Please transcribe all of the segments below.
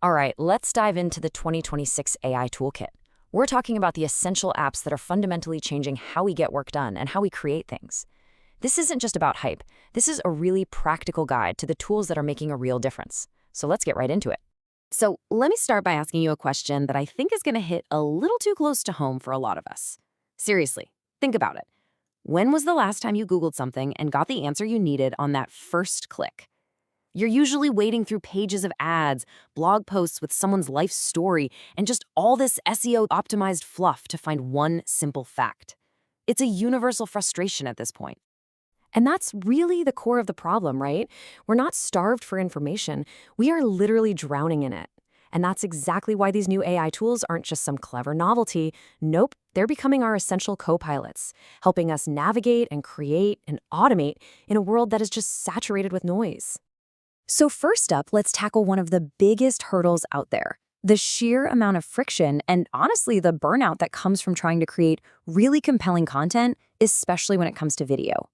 All right, let's dive into the 2026 AI Toolkit. We're talking about the essential apps that are fundamentally changing how we get work done and how we create things. This isn't just about hype. This is a really practical guide to the tools that are making a real difference. So let's get right into it. So let me start by asking you a question that I think is going to hit a little too close to home for a lot of us. Seriously, think about it. When was the last time you Googled something and got the answer you needed on that first click? You're usually wading through pages of ads, blog posts with someone's life story, and just all this SEO-optimized fluff to find one simple fact. It's a universal frustration at this point. And that's really the core of the problem, right? We're not starved for information. We are literally drowning in it. And that's exactly why these new AI tools aren't just some clever novelty. Nope, they're becoming our essential co-pilots, helping us navigate and create and automate in a world that is just saturated with noise. So first up, let's tackle one of the biggest hurdles out there, the sheer amount of friction and honestly the burnout that comes from trying to create really compelling content, especially when it comes to video.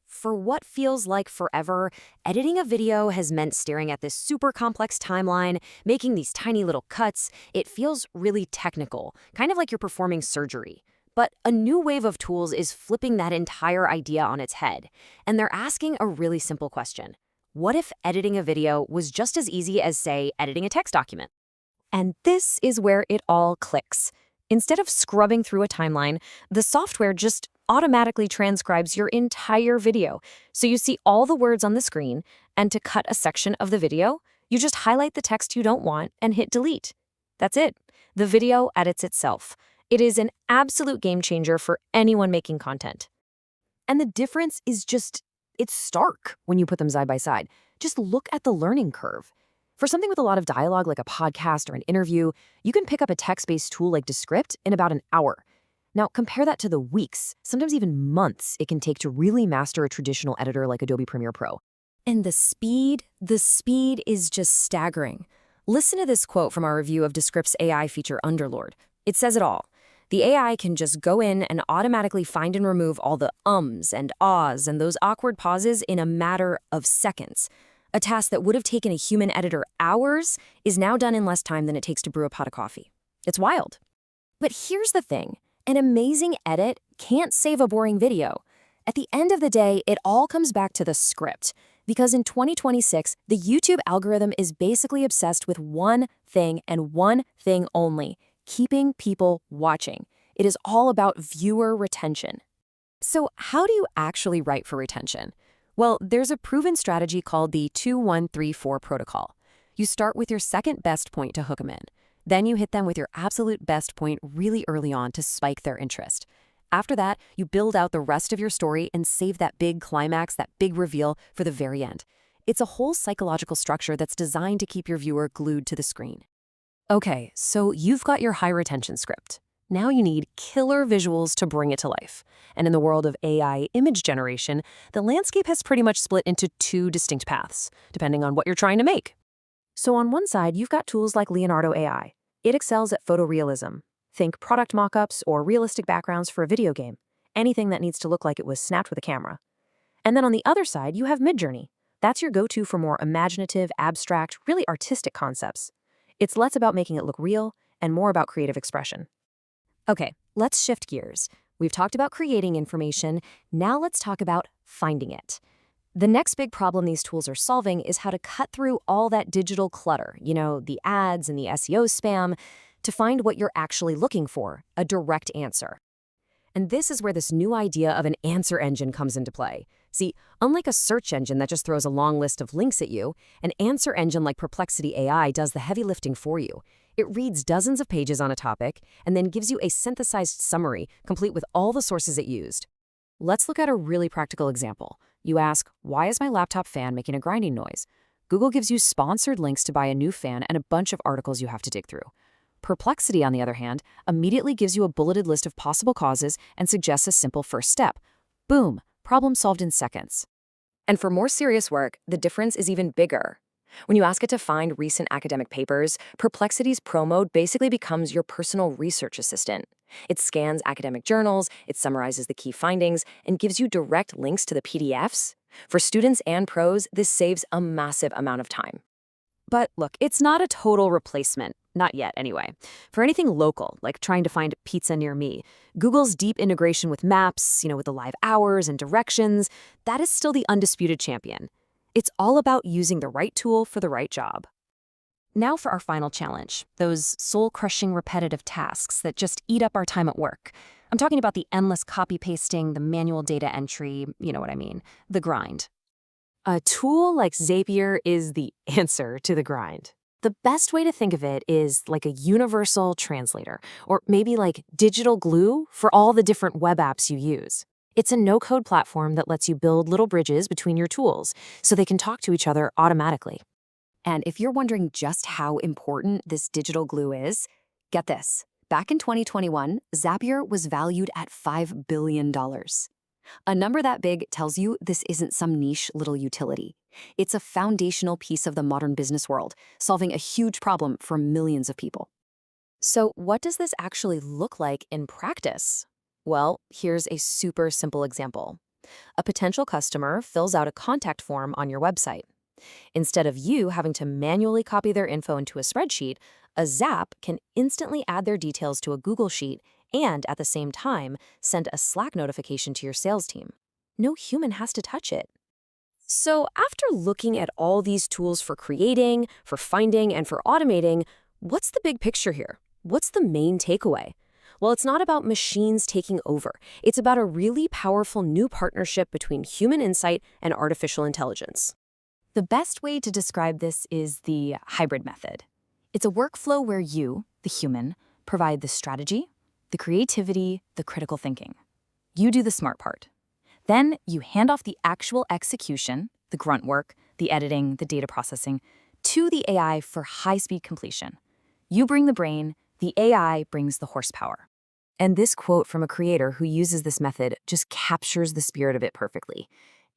For what feels like forever, editing a video has meant staring at this super complex timeline, making these tiny little cuts. It feels really technical, kind of like you're performing surgery. But a new wave of tools is flipping that entire idea on its head, and they're asking a really simple question. What if editing a video was just as easy as, say, editing a text document? And this is where it all clicks. Instead of scrubbing through a timeline, the software just automatically transcribes your entire video. So you see all the words on the screen, and to cut a section of the video, you just highlight the text you don't want and hit delete. That's it. The video edits itself. It is an absolute game changer for anyone making content. And the difference is it's stark when you put them side by side. Just look at the learning curve. For something with a lot of dialogue like a podcast or an interview, you can pick up a text-based tool like Descript in about an hour. Now, compare that to the weeks, sometimes even months it can take to really master a traditional editor like Adobe Premiere Pro. And the speed is just staggering. Listen to this quote from our review of Descript's AI feature Underlord. It says it all. The AI can just go in and automatically find and remove all the ums and ahs and those awkward pauses in a matter of seconds. A task that would have taken a human editor hours is now done in less time than it takes to brew a pot of coffee. It's wild. But here's the thing. An amazing edit can't save a boring video. At the end of the day, it all comes back to the script. Because in 2026, the YouTube algorithm is basically obsessed with one thing and one thing only: keeping people watching. It is all about viewer retention. So how do you actually write for retention? Well, there's a proven strategy called the 2-1-3-4 protocol. You start with your second best point to hook them in. Then you hit them with your absolute best point really early on to spike their interest. After that, you build out the rest of your story and save that big climax, that big reveal for the very end. It's a whole psychological structure that's designed to keep your viewer glued to the screen. Okay, so you've got your high retention script. Now you need killer visuals to bring it to life. And in the world of AI image generation, the landscape has pretty much split into two distinct paths, depending on what you're trying to make. So on one side, you've got tools like Leonardo AI. It excels at photorealism. Think product mockups or realistic backgrounds for a video game. Anything that needs to look like it was snapped with a camera. And then on the other side, you have Midjourney. That's your go-to for more imaginative, abstract, really artistic concepts. It's less about making it look real and more about creative expression. Okay, let's shift gears. We've talked about creating information. Now let's talk about finding it. The next big problem these tools are solving is how to cut through all that digital clutter, the ads and the SEO spam, to find what you're actually looking for, a direct answer. And this is where this new idea of an answer engine comes into play. See, unlike a search engine that just throws a long list of links at you, an answer engine like Perplexity AI does the heavy lifting for you. It reads dozens of pages on a topic and then gives you a synthesized summary complete with all the sources it used. Let's look at a really practical example. You ask, why is my laptop fan making a grinding noise? Google gives you sponsored links to buy a new fan and a bunch of articles you have to dig through. Perplexity, on the other hand, immediately gives you a bulleted list of possible causes and suggests a simple first step. Boom, problem solved in seconds. And for more serious work, the difference is even bigger. When you ask it to find recent academic papers, Perplexity's Pro Mode basically becomes your personal research assistant. It scans academic journals, it summarizes the key findings, and gives you direct links to the PDFs. For students and pros, this saves a massive amount of time. But look, it's not a total replacement. Not yet, anyway. For anything local, like trying to find pizza near me, Google's deep integration with maps, with the live hours and directions, that is still the undisputed champion. It's all about using the right tool for the right job. Now for our final challenge, those soul-crushing repetitive tasks that just eat up our time at work. I'm talking about the endless copy-pasting, the manual data entry, you know what I mean, the grind. A tool like Zapier is the answer to the grind. The best way to think of it is like a universal translator, or maybe like digital glue for all the different web apps you use. It's a no-code platform that lets you build little bridges between your tools so they can talk to each other automatically. And if you're wondering just how important this digital glue is, get this. Back in 2021, Zapier was valued at $5 billion. A number that big tells you this isn't some niche little utility. It's a foundational piece of the modern business world, solving a huge problem for millions of people. So what does this actually look like in practice? Well, here's a super simple example. A potential customer fills out a contact form on your website. Instead of you having to manually copy their info into a spreadsheet, a Zap can instantly add their details to a Google Sheet and, at the same time, send a Slack notification to your sales team. No human has to touch it. So after looking at all these tools for creating, for finding, and for automating, what's the big picture here? What's the main takeaway? Well, it's not about machines taking over. It's about a really powerful new partnership between human insight and artificial intelligence. The best way to describe this is the hybrid method. It's a workflow where you, the human, provide the strategy, the creativity, the critical thinking. You do the smart part. Then you hand off the actual execution, the grunt work, the editing, the data processing, to the AI for high-speed completion. You bring the brain, the AI brings the horsepower. And this quote from a creator who uses this method just captures the spirit of it perfectly.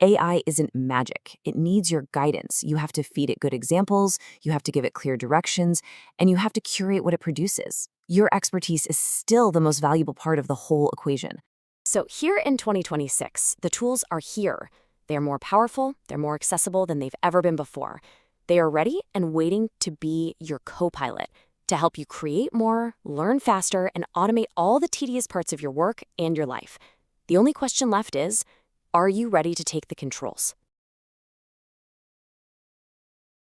AI isn't magic. It needs your guidance. You have to feed it good examples, you have to give it clear directions, and you have to curate what it produces. Your expertise is still the most valuable part of the whole equation. So here in 2026, the tools are here. They are more powerful, they're more accessible than they've ever been before. They are ready and waiting to be your co-pilot, to help you create more, learn faster, and automate all the tedious parts of your work and your life. The only question left is, are you ready to take the controls?